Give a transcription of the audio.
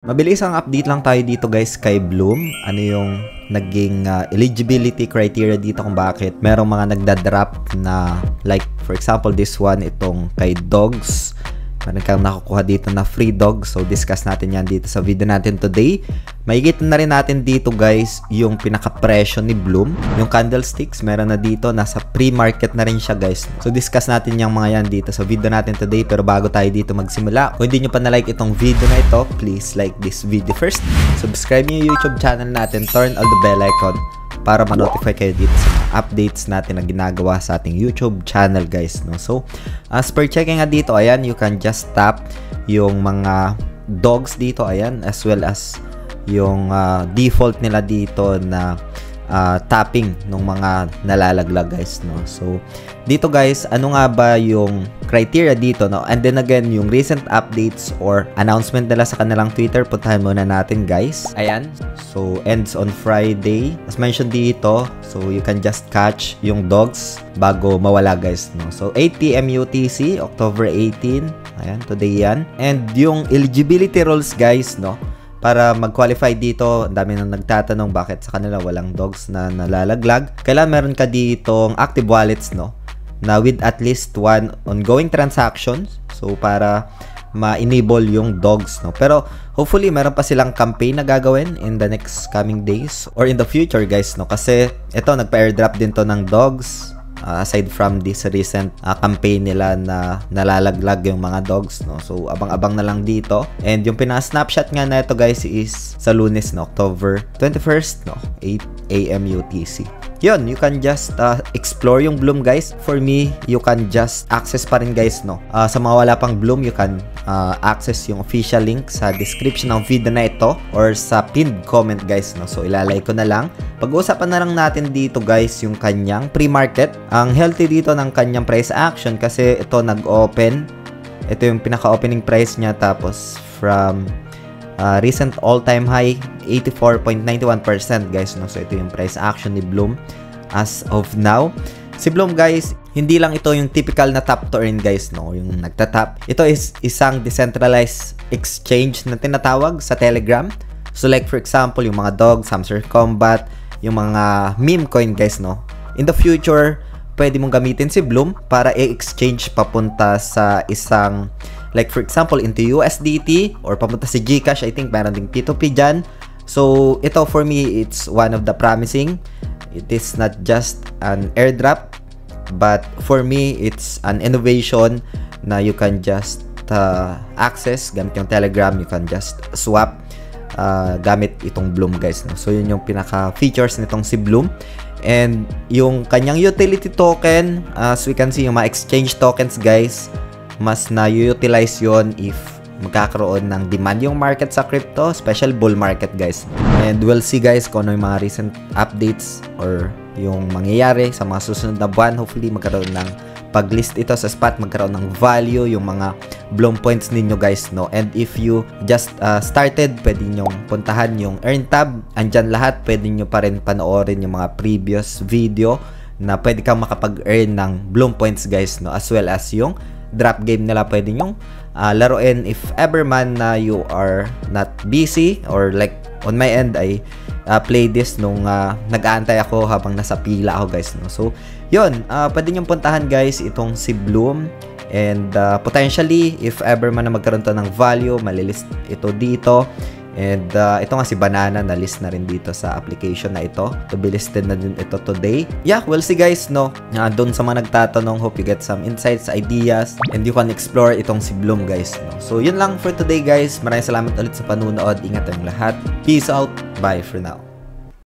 Mabilis ang update lang tayo dito guys kay Bloom. Ano yung naging eligibility criteria dito kung bakit merong mga nagda-drop na like for example this one, itong kay Dogs. Meron kang nakukuha dito na free dog. So discuss natin yan dito sa video natin today. Makikita na rin natin dito guys yung pinaka-presyo ni Bloom. Yung candlesticks meron na dito, nasa pre-market na rin siya guys. So discuss natin yung mga yan dito sa video natin today. Pero bago tayo dito magsimula, kung hindi nyo pa na-like itong video na ito, please like this video first. Subscribe nyo yung YouTube channel natin, turn on the bell icon para ma-notify kayo dito sa mga updates natin na ginagawa sa ating YouTube channel guys, no? So, as per checking nga dito, ayan, you can just tap yung mga dogs dito, ayan, as well as yung default nila dito na tapping ng mga nalalaglag guys, no? So, dito guys, ano nga ba yung criteria dito, no? And then again, yung recent updates or announcement nila sa kanilang Twitter, puntahan muna natin guys. Ayan, so ends on Friday. As mentioned dito, so you can just catch yung dogs bago mawala guys, no? So 8 PM UTC, October 18. Ayan, today yan. And yung eligibility rules guys, no? Para mag-qualify dito, ang dami nang nagtatanong bakit sa kanila walang dogs na nalalaglag. Kailangan meron ka ditong active wallets, no? Na with at least one ongoing transactions. So, para ma-enable yung dogs, no? Pero, hopefully, meron pa silang campaign na gagawin in the next coming days or in the future, guys, no? Kasi, ito, nagpa-airdrop din to ng dogs. Aside from this recent campaign nila na nalalaglag yung mga dogs, no? So, abang-abang na lang dito. And yung pinaka-snapshot nga na ito, guys, is sa Lunes, no? October 21st, no? 8 AM UTC. Yun, you can just explore yung Bloom, guys. For me, you can just access pa rin, guys, no? Sa mga wala pang Bloom, you can access yung official link sa description ng video na ito or sa pinned comment, guys, no? So, ilalay ko na lang. Pag-uusapan na lang natin dito, guys, yung kanyang pre-market. Ang healthy dito ng kanyang price action kasi ito nag-open. Ito yung pinaka-opening price niya, tapos from recent all-time high 84.91% guys, no? So ito yung price action ni Bloom as of now. Si Bloom guys, hindi lang ito yung typical na tap to earn guys, no? Yung nagtatap. Ito is isang decentralized exchange na tinatawag sa Telegram. So like for example, yung mga dogs, Hamster Combat, yung mga meme coin guys, no? In the future, pwede mong gamitin si Bloom para i-exchange papunta sa isang, like for example, into USDT or papunta si GCash. I think meron ding P2P dyan. So, ito for me, it's one of the promising. It is not just an airdrop, but for me, it's an innovation na you can just access gamit yung Telegram. You can just swap gamit itong Bloom guys, no? So, yun yung pinaka-features nitong si Bloom. And yung kanyang utility token, as we can see, yung mga exchange tokens guys, mas na-utilize yon if magkakaroon ng demand yung market sa crypto, special bull market guys. And we'll see guys kung ano yung mga recent updates or yung mangyayari sa mga susunod na buwan. Hopefully magkaroon ng pag-list ito sa spot, magkaroon ng value yung mga Bloom points ninyo guys, no? And if you just started, pwede nyong puntahan yung earn tab. Andyan lahat, pwede nyo pa rin panoorin yung mga previous video na pwede kang makapag-earn ng Bloom points guys, no? As well as yung drop game nila pwede nyong laruin if ever man na you are not busy, or like on my end I play this nung nag-aantay ako habang nasa pila ako guys, no? So yun, pwede nyong puntahan guys itong si Bloom. And potentially, if ever man na magkaroon to ng value, malilist ito dito. And ito nga si Banana, na list na rin dito sa application na ito. To be listed na din ito today. Yeah, we'll see guys, no? Doon sa mga nagtatanong, hope you get some insights, ideas, and you can explore itong si Bloom guys, no? So yun lang for today guys. Maraming salamat ulit sa panunood. Ingat tayong lahat. Peace out. Bye for now.